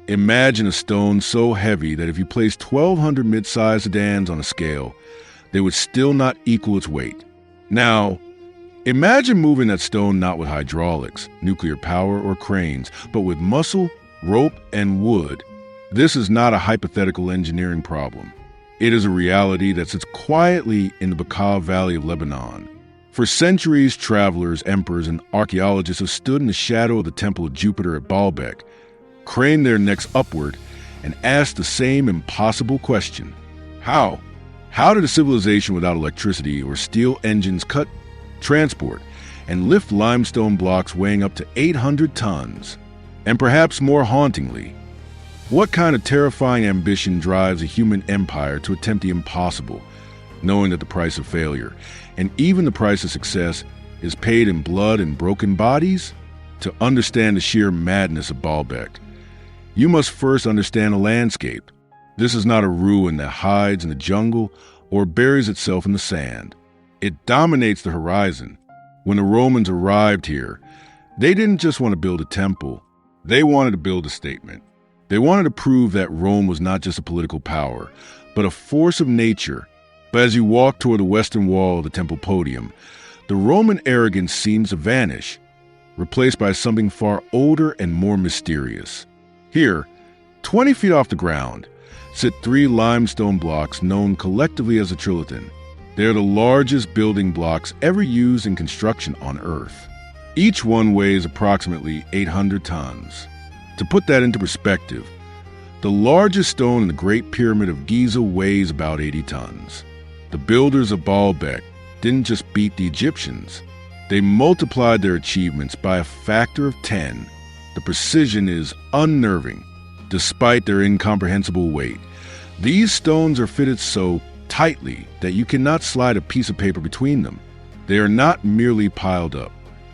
Imagine a stone so heavy that if you placed 1,200 mid-sized sedans on a scale, they would still not equal its weight. Now, imagine moving that stone not with hydraulics, nuclear power, or cranes, but with muscle, rope, and wood. This is not a hypothetical engineering problem. It is a reality that sits quietly in the Bekaa Valley of Lebanon. For centuries, travelers, emperors, and archaeologists have stood in the shadow of the Temple of Jupiter at Baalbek, craned their necks upward, and asked the same impossible question. How? How did a civilization without electricity or steel engines cut, transport, and lift limestone blocks weighing up to 800 tons? And perhaps more hauntingly, what kind of terrifying ambition drives a human empire to attempt the impossible, knowing that the price of failure, and even the price of success, is paid in blood and broken bodies? To understand the sheer madness of Baalbek, you must first understand the landscape. This is not a ruin that hides in the jungle or buries itself in the sand. It dominates the horizon. When the Romans arrived here, they didn't just want to build a temple. They wanted to build a statement. They wanted to prove that Rome was not just a political power, but a force of nature. But as you walk toward the western wall of the temple podium, the Roman arrogance seems to vanish, replaced by something far older and more mysterious. Here, 20 feet off the ground, sit 3 limestone blocks known collectively as the Trilithon. They are the largest building blocks ever used in construction on Earth. Each one weighs approximately 800 tons. To put that into perspective, the largest stone in the Great Pyramid of Giza weighs about 80 tons. The builders of Baalbek didn't just beat the Egyptians. They multiplied their achievements by a factor of 10. The precision is unnerving, despite their incomprehensible weight. These stones are fitted so tightly that you cannot slide a piece of paper between them. They are not merely piled up.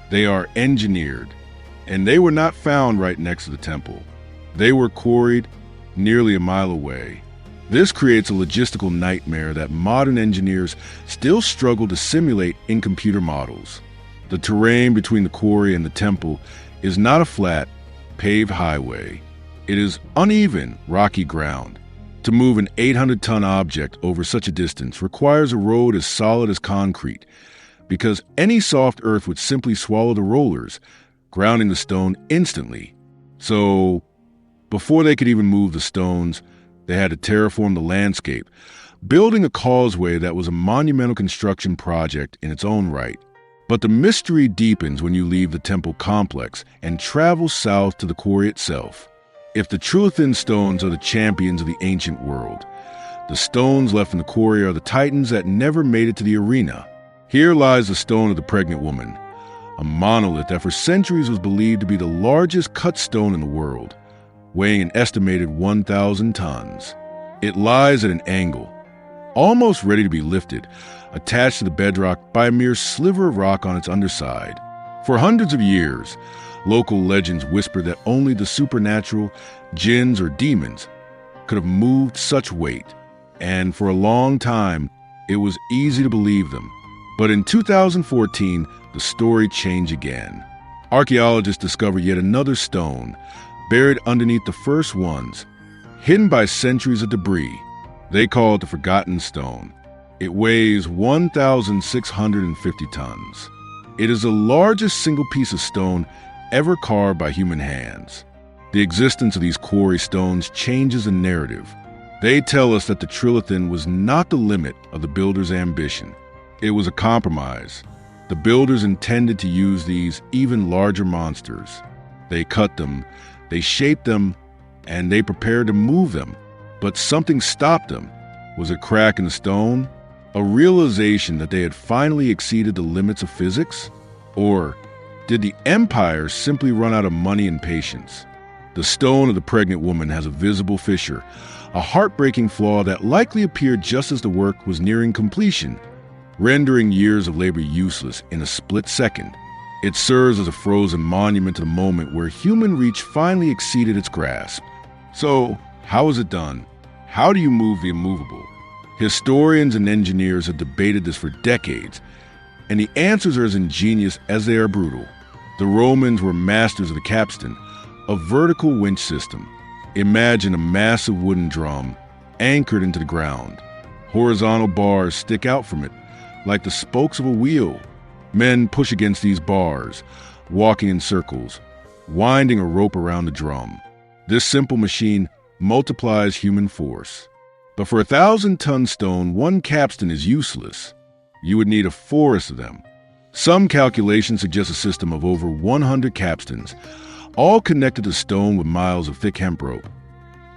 They are engineered, and they were not found right next to the temple. They were quarried nearly a mile away. This creates a logistical nightmare that modern engineers still struggle to simulate in computer models. The terrain between the quarry and the temple is not a flat, paved highway. It is uneven, rocky ground. To move an 800-ton object over such a distance requires a road as solid as concrete, because any soft earth would simply swallow the rollers, grounding the stone instantly. So, before they could even move the stones, they had to terraform the landscape, building a causeway that was a monumental construction project in its own right. But the mystery deepens when you leave the temple complex and travel south to the quarry itself. If the Trilithon stones are the champions of the ancient world, the stones left in the quarry are the titans that never made it to the arena. Here lies the stone of the pregnant woman, a monolith that for centuries was believed to be the largest cut stone in the world, weighing an estimated 1,000 tons. It lies at an angle, almost ready to be lifted, attached to the bedrock by a mere sliver of rock on its underside. For hundreds of years, local legends whisper that only the supernatural, jinns or demons, could have moved such weight, and for a long time, it was easy to believe them. But in 2014, the story changed again. Archaeologists discovered yet another stone, buried underneath the first ones, hidden by centuries of debris. They call it the Forgotten Stone. It weighs 1,650 tons. It is the largest single piece of stone ever carved by human hands. The existence of these quarry stones changes the narrative. They tell us that the Trilithon was not the limit of the builders' ambition. It was a compromise. The builders intended to use these even larger monsters. They cut them, they shaped them, and they prepared to move them. But something stopped them. Was it a crack in the stone? A realization that they had finally exceeded the limits of physics? Or did the empire simply run out of money and patience? The stone of the pregnant woman has a visible fissure, a heartbreaking flaw that likely appeared just as the work was nearing completion, rendering years of labor useless in a split second. It serves as a frozen monument to the moment where human reach finally exceeded its grasp. So, how is it done? How do you move the immovable? Historians and engineers have debated this for decades, and the answers are as ingenious as they are brutal. The Romans were masters of the capstan, a vertical winch system. Imagine a massive wooden drum anchored into the ground. Horizontal bars stick out from it like the spokes of a wheel. Men push against these bars, walking in circles, winding a rope around the drum. This simple machine multiplies human force. But for a 1,000-ton stone, one capstan is useless. You would need a forest of them. Some calculations suggest a system of over 100 capstans, all connected to stone with miles of thick hemp rope,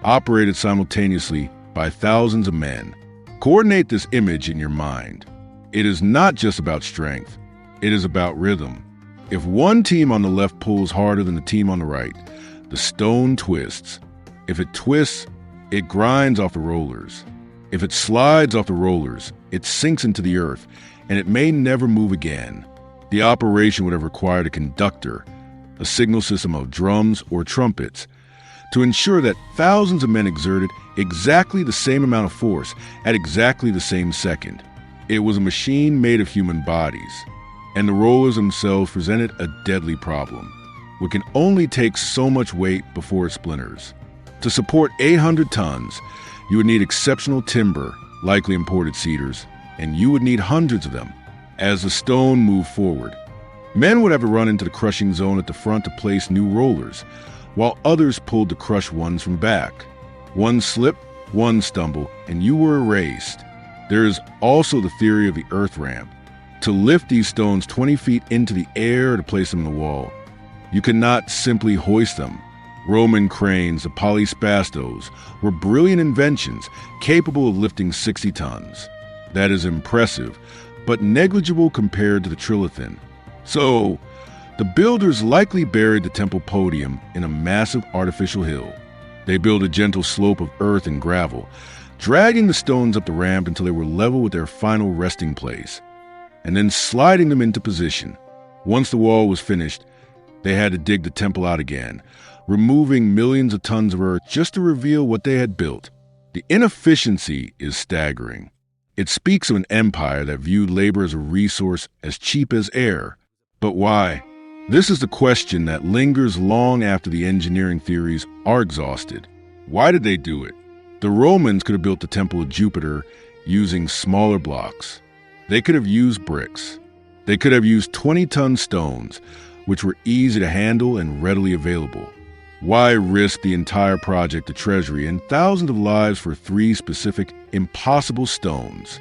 operated simultaneously by thousands of men. Coordinate this image in your mind. It is not just about strength. It is about rhythm. If one team on the left pulls harder than the team on the right, the stone twists. If it twists, it grinds off the rollers. If it slides off the rollers, it sinks into the earth, and it may never move again. The operation would have required a conductor, a signal system of drums or trumpets, to ensure that thousands of men exerted exactly the same amount of force at exactly the same second. It was a machine made of human bodies, and the rollers themselves presented a deadly problem. We can only take so much weight before it splinters. To support 800 tons, you would need exceptional timber, likely imported cedars, and you would need hundreds of them. As the stone moved forward, men would have to run into the crushing zone at the front to place new rollers, while others pulled the crushed ones from back. One slip, one stumble, and you were erased. There is also the theory of the earth ramp. To lift these stones 20 feet into the air to place them in the wall, you cannot simply hoist them. Roman cranes, the polyspastos, were brilliant inventions capable of lifting 60 tons. That is impressive, but negligible compared to the Trilithon. So, the builders likely buried the temple podium in a massive artificial hill. They built a gentle slope of earth and gravel, dragging the stones up the ramp until they were level with their final resting place, and then sliding them into position. Once the wall was finished, they had to dig the temple out again, removing millions of tons of earth just to reveal what they had built. The inefficiency is staggering. It speaks of an empire that viewed labor as a resource as cheap as air. But why? This is the question that lingers long after the engineering theories are exhausted. Why did they do it? The Romans could have built the Temple of Jupiter using smaller blocks. They could have used bricks. They could have used 20-ton stones, which were easy to handle and readily available. Why risk the entire project to treasury and thousands of lives for 3 specific, impossible stones?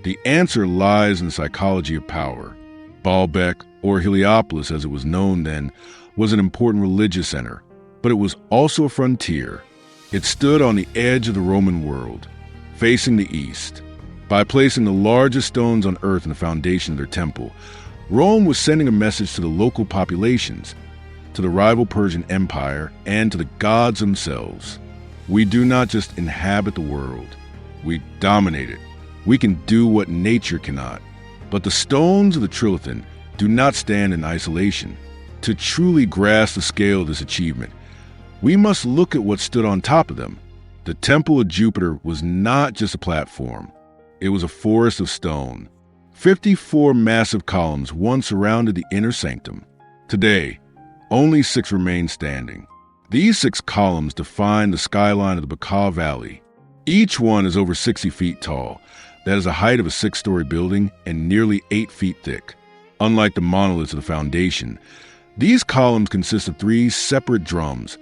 The answer lies in the psychology of power. Baalbek, or Heliopolis as it was known then, was an important religious center, but it was also a frontier. It stood on the edge of the Roman world, facing the east. By placing the largest stones on earth in the foundation of their temple, Rome was sending a message to the local populations, to the rival Persian Empire, and to the gods themselves. We do not just inhabit the world, we dominate it. We can do what nature cannot. But the stones of the Trilithon do not stand in isolation. To truly grasp the scale of this achievement, we must look at what stood on top of them. The Temple of Jupiter was not just a platform. It was a forest of stone. 54 massive columns once surrounded the inner sanctum. Today, only 6 remain standing. These 6 columns define the skyline of the Baffle Valley. Each one is over 60 feet tall. That is the height of a 6-story building and nearly 8 feet thick. Unlike the monoliths of the foundation, these columns consist of 3 separate drums,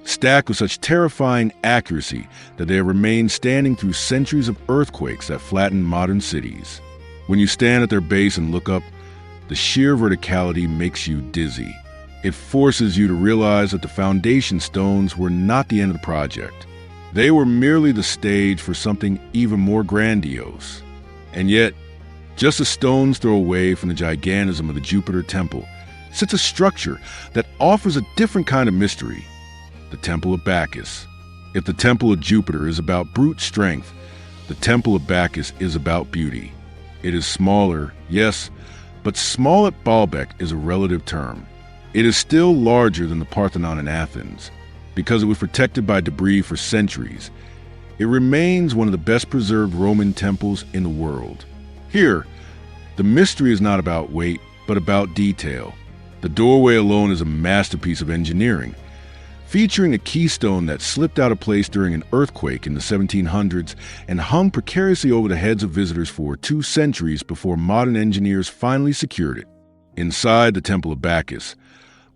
stacked with such terrifying accuracy that they have remained standing through centuries of earthquakes that flatten modern cities. When you stand at their base and look up, the sheer verticality makes you dizzy. It forces you to realize that the foundation stones were not the end of the project. They were merely the stage for something even more grandiose. And yet, just a stone's throw away from the gigantism of the Jupiter Temple sits a structure that offers a different kind of mystery, the Temple of Bacchus. If the Temple of Jupiter is about brute strength, the Temple of Bacchus is about beauty. It is smaller, yes, but small at Baalbek is a relative term. It is still larger than the Parthenon in Athens. Because it was protected by debris for centuries, it remains one of the best preserved Roman temples in the world. Here, the mystery is not about weight, but about detail. The doorway alone is a masterpiece of engineering. featuring a keystone that slipped out of place during an earthquake in the 1700s and hung precariously over the heads of visitors for 2 centuries before modern engineers finally secured it. Inside the Temple of Bacchus,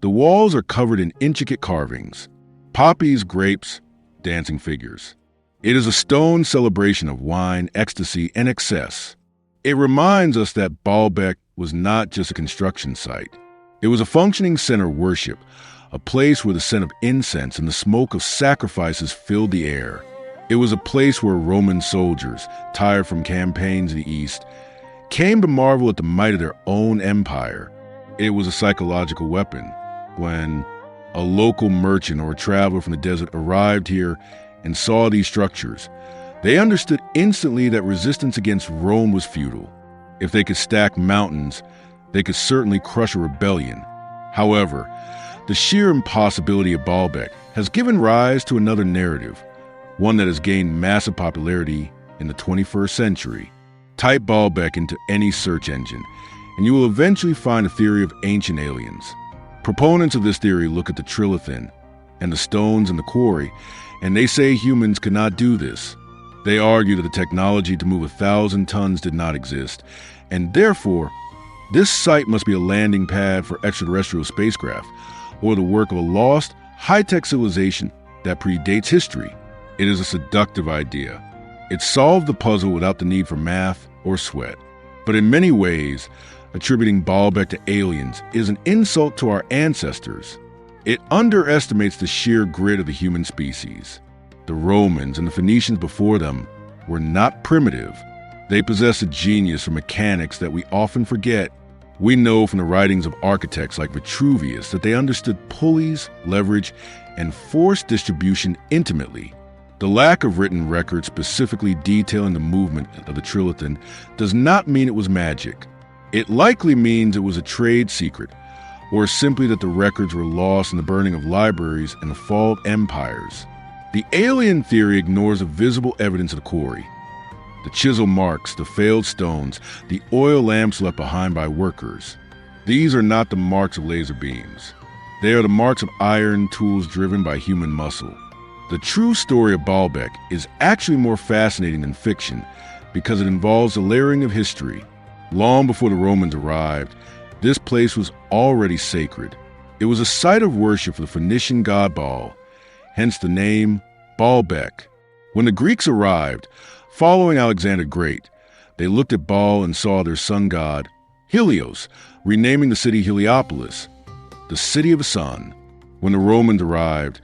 the walls are covered in intricate carvings, poppies, grapes, dancing figures. It is a stone celebration of wine, ecstasy, and excess. It reminds us that Baalbek was not just a construction site. It was a functioning center of worship, a place where the scent of incense and the smoke of sacrifices filled the air. It was a place where Roman soldiers, tired from campaigns in the East, came to marvel at the might of their own empire. It was a psychological weapon. When a local merchant or a traveler from the desert arrived here and saw these structures, they understood instantly that resistance against Rome was futile. If they could stack mountains, they could certainly crush a rebellion. However, the sheer impossibility of Baalbek has given rise to another narrative, one that has gained massive popularity in the 21st century. Type Baalbek into any search engine, and you will eventually find a theory of ancient aliens. Proponents of this theory look at the Trilithon and the stones in the quarry, and they say humans could not do this. They argue that the technology to move 1,000 tons did not exist, and therefore, this site must be a landing pad for extraterrestrial spacecraft, or the work of a lost, high-tech civilization that predates history. It is a seductive idea. It solved the puzzle without the need for math or sweat. But in many ways, attributing Baalbek to aliens is an insult to our ancestors. It underestimates the sheer grit of the human species. The Romans and the Phoenicians before them were not primitive. They possessed a genius for mechanics that we often forget. We know from the writings of architects like Vitruvius that they understood pulleys, leverage, and force distribution intimately. The lack of written records specifically detailing the movement of the Trilithon does not mean it was magic. It likely means it was a trade secret, or simply that the records were lost in the burning of libraries and the fall of empires. The alien theory ignores the visible evidence of the quarry. The chisel marks, the failed stones, the oil lamps left behind by workers. These are not the marks of laser beams. They are the marks of iron tools driven by human muscle. The true story of Baalbek is actually more fascinating than fiction because it involves the layering of history. Long before the Romans arrived, this place was already sacred. It was a site of worship for the Phoenician god Baal, hence the name Baalbek. When the Greeks arrived, following Alexander the Great, they looked at Baal and saw their sun god, Helios, renaming the city Heliopolis, the city of the sun. When the Romans arrived,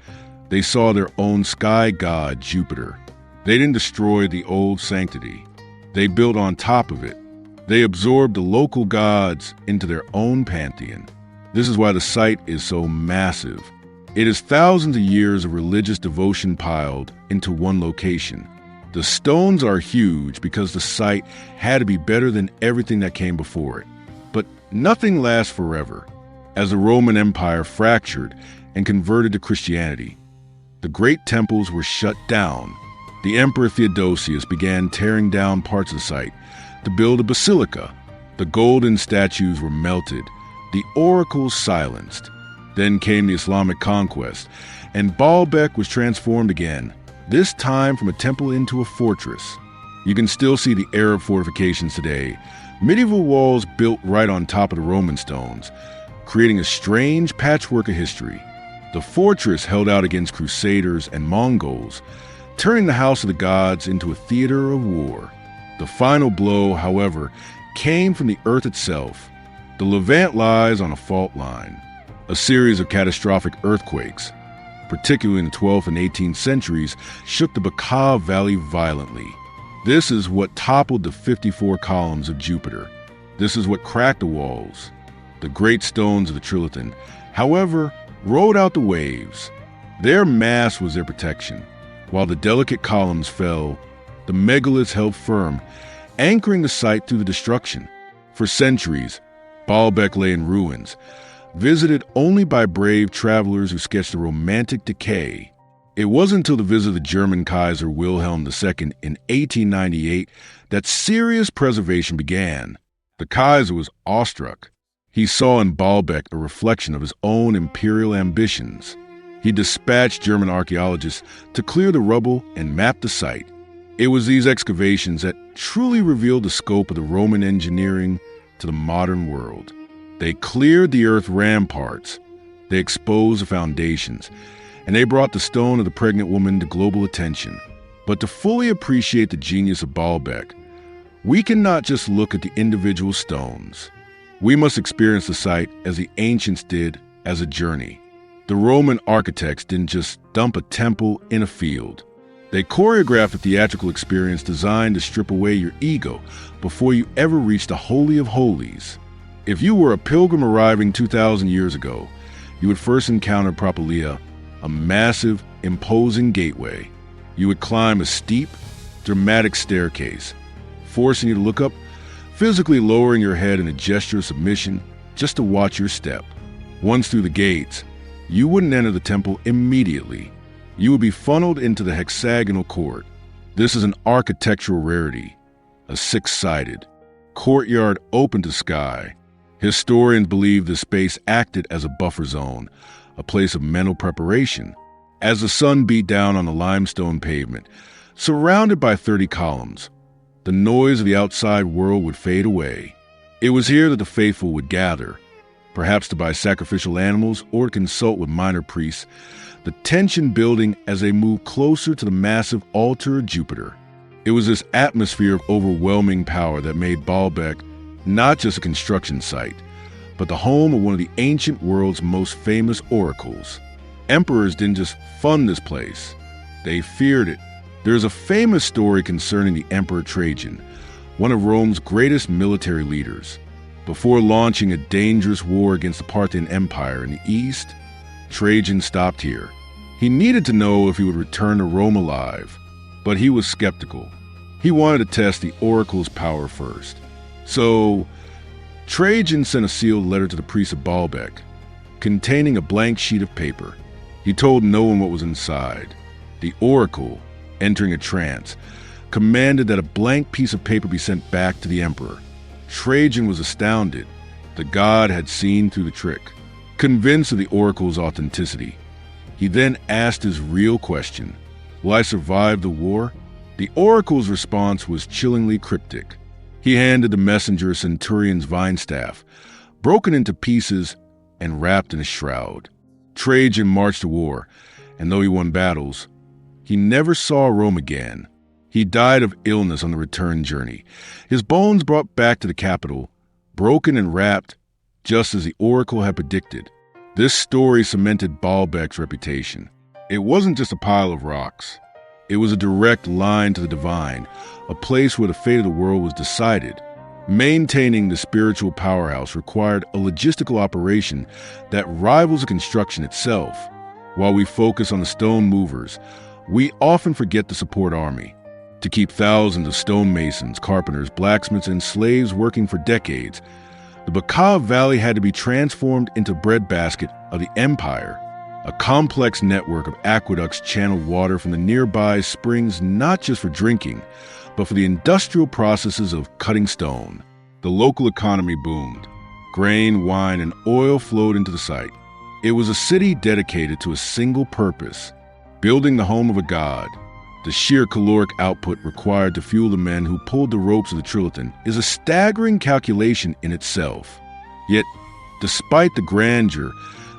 they saw their own sky god, Jupiter. They didn't destroy the old sanctity. They built on top of it. They absorbed the local gods into their own pantheon. This is why the site is so massive. It is thousands of years of religious devotion piled into one location. The stones are huge because the site had to be better than everything that came before it. But nothing lasts forever. As the Roman Empire fractured and converted to Christianity, the great temples were shut down. The Emperor Theodosius began tearing down parts of the site to build a basilica. The golden statues were melted, the oracles silenced. Then came the Islamic conquest, and Baalbek was transformed again, this time from a temple into a fortress. You can still see the Arab fortifications today, medieval walls built right on top of the Roman stones, creating a strange patchwork of history. The fortress held out against Crusaders and Mongols, turning the House of the Gods into a theater of war. The final blow, however, came from the earth itself. The Levant lies on a fault line. A series of catastrophic earthquakes, particularly in the 12th and 18th centuries, shook the Baca Valley violently. This is what toppled the 54 columns of Jupiter. This is what cracked the walls. The great stones of the Trilithon, however, rode out the waves. Their mass was their protection. While the delicate columns fell, the megaliths held firm, anchoring the site through the destruction. For centuries, Baalbek lay in ruins, visited only by brave travelers who sketched the romantic decay. It wasn't until the visit of the German Kaiser Wilhelm II in 1898 that serious preservation began. The Kaiser was awestruck. He saw in Baalbek a reflection of his own imperial ambitions. He dispatched German archaeologists to clear the rubble and map the site. It was these excavations that truly revealed the scope of the Roman engineering to the modern world. They cleared the earth ramparts, they exposed the foundations, and they brought the stone of the pregnant woman to global attention. But to fully appreciate the genius of Baalbek, we cannot just look at the individual stones. We must experience the site as the ancients did, as a journey. The Roman architects didn't just dump a temple in a field. They choreographed a theatrical experience designed to strip away your ego before you ever reach the Holy of Holies. If you were a pilgrim arriving 2,000 years ago, you would first encounter Propylaea, a massive, imposing gateway. You would climb a steep, dramatic staircase, forcing you to look up, physically lowering your head in a gesture of submission just to watch your step. Once through the gates, you wouldn't enter the temple immediately. You would be funneled into the hexagonal court. This is an architectural rarity, a six-sided courtyard open to sky. Historians believe this space acted as a buffer zone, a place of mental preparation. As the sun beat down on the limestone pavement, surrounded by 30 columns, the noise of the outside world would fade away. It was here that the faithful would gather, perhaps to buy sacrificial animals or to consult with minor priests, the tension building as they moved closer to the massive altar of Jupiter. It was this atmosphere of overwhelming power that made Baalbek not just a construction site, but the home of one of the ancient world's most famous oracles. Emperors didn't just fund this place, they feared it. There is a famous story concerning the Emperor Trajan, one of Rome's greatest military leaders. Before launching a dangerous war against the Parthian Empire in the east, Trajan stopped here. He needed to know if he would return to Rome alive, but he was skeptical. He wanted to test the oracle's power first. So, Trajan sent a sealed letter to the priest of Baalbek, containing a blank sheet of paper. He told no one what was inside. The oracle, entering a trance, commanded that a blank piece of paper be sent back to the emperor. Trajan was astounded. The god had seen through the trick. Convinced of the oracle's authenticity, he then asked his real question: will I survive the war? The oracle's response was chillingly cryptic. He handed the messenger a centurion's vine staff, broken into pieces and wrapped in a shroud. Trajan marched to war, and though he won battles, he never saw Rome again. He died of illness on the return journey, his bones brought back to the capital, broken and wrapped, just as the oracle had predicted. This story cemented Baalbek's reputation. It wasn't just a pile of rocks. It was a direct line to the divine, a place where the fate of the world was decided. Maintaining the spiritual powerhouse required a logistical operation that rivals the construction itself. While we focus on the stone movers, we often forget the support army. To keep thousands of stonemasons, carpenters, blacksmiths, and slaves working for decades, the Baca Valley had to be transformed into breadbasket of the empire. A complex network of aqueducts channeled water from the nearby springs not just for drinking, but for the industrial processes of cutting stone. The local economy boomed. Grain, wine, and oil flowed into the site. It was a city dedicated to a single purpose: building the home of a god. The sheer caloric output required to fuel the men who pulled the ropes of the Trilithon is a staggering calculation in itself. Yet, despite the grandeur,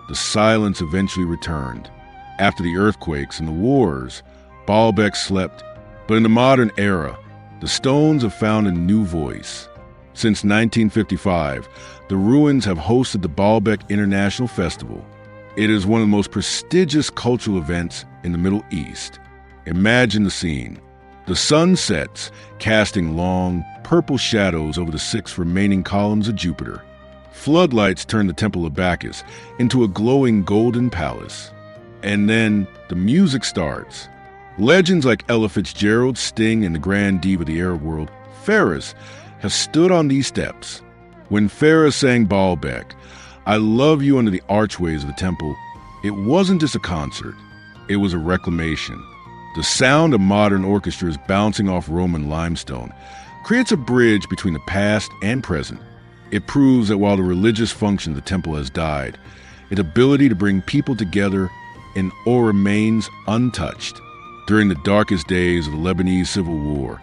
the silence eventually returned. After the earthquakes and the wars, Baalbek slept. But in the modern era, the stones have found a new voice. Since 1955, the ruins have hosted the Baalbek International Festival. It is one of the most prestigious cultural events in the Middle East. Imagine the scene. The sun sets, casting long, purple shadows over the 6 remaining columns of Jupiter. Floodlights turn the Temple of Bacchus into a glowing golden palace. And then the music starts. Legends like Ella Fitzgerald, Sting, and the grand diva of the Arab world, Farah, have stood on these steps. When Farah sang Baalbek, "I love you" under the archways of the temple, it wasn't just a concert. It was a reclamation. The sound of modern orchestras bouncing off Roman limestone creates a bridge between the past and present. It proves that while the religious function of the temple has died, its ability to bring people together and or remains untouched. During the darkest days of the Lebanese Civil War,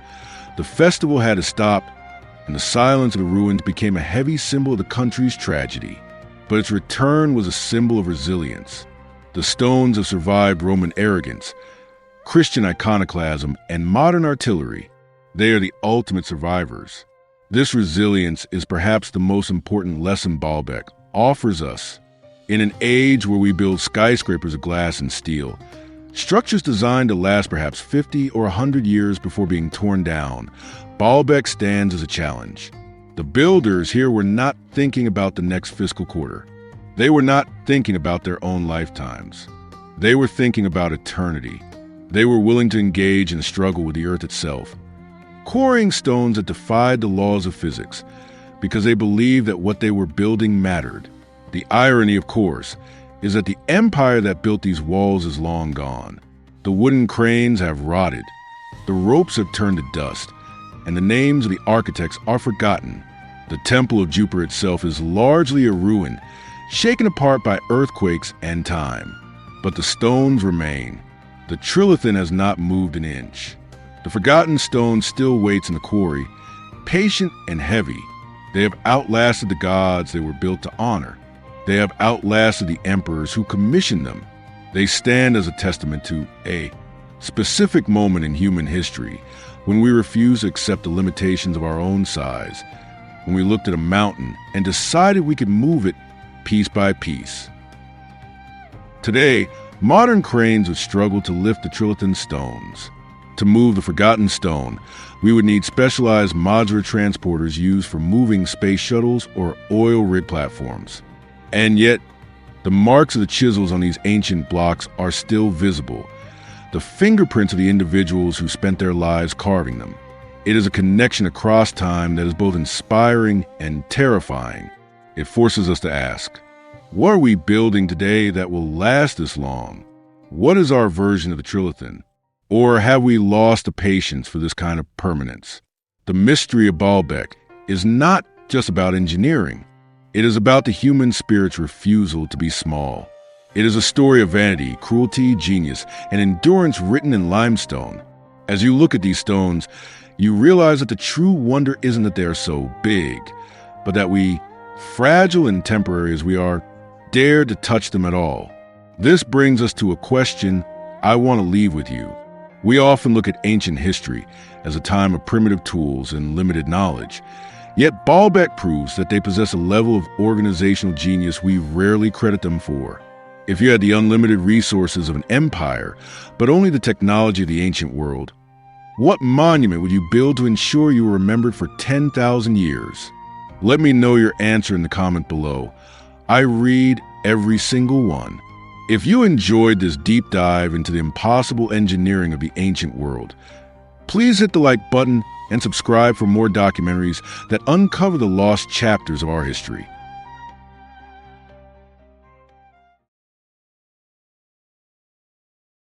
the festival had to stop, and the silence of the ruins became a heavy symbol of the country's tragedy. But its return was a symbol of resilience. The stones have survived Roman arrogance, Christian iconoclasm, and modern artillery. They are the ultimate survivors. This resilience is perhaps the most important lesson Baalbek offers us. In an age where we build skyscrapers of glass and steel, structures designed to last perhaps 50 or 100 years before being torn down, Baalbek stands as a challenge. The builders here were not thinking about the next fiscal quarter. They were not thinking about their own lifetimes. They were thinking about eternity. They were willing to engage in a struggle with the earth itself, quarrying stones that defied the laws of physics because they believed that what they were building mattered. The irony, of course, is that the empire that built these walls is long gone. The wooden cranes have rotted, the ropes have turned to dust, and the names of the architects are forgotten. The Temple of Jupiter itself is largely a ruin, shaken apart by earthquakes and time. But the stones remain. The Trilithon has not moved an inch. The forgotten stone still waits in the quarry, patient and heavy. They have outlasted the gods they were built to honor. They have outlasted the emperors who commissioned them. They stand as a testament to a specific moment in human history when we refused to accept the limitations of our own size, when we looked at a mountain and decided we could move it piece by piece. Today, modern cranes would struggle to lift the Trilithon stones. To move the forgotten stone, we would need specialized modular transporters used for moving space shuttles or oil rig platforms. And yet, the marks of the chisels on these ancient blocks are still visible, the fingerprints of the individuals who spent their lives carving them. It is a connection across time that is both inspiring and terrifying. It forces us to ask, what are we building today that will last this long? What is our version of the Trilithon? Or have we lost the patience for this kind of permanence? The mystery of Baalbek is not just about engineering. It is about the human spirit's refusal to be small. It is a story of vanity, cruelty, genius, and endurance written in limestone. As you look at these stones, you realize that the true wonder isn't that they are so big, but that we, fragile and temporary as we are, dare to touch them at all. This brings us to a question I want to leave with you. We often look at ancient history as a time of primitive tools and limited knowledge. Yet Baalbek proves that they possess a level of organizational genius we rarely credit them for. If you had the unlimited resources of an empire, but only the technology of the ancient world, what monument would you build to ensure you were remembered for 10,000 years? Let me know your answer in the comment below. I read every single one. If you enjoyed this deep dive into the impossible engineering of the ancient world, please hit the like button and subscribe for more documentaries that uncover the lost chapters of our history.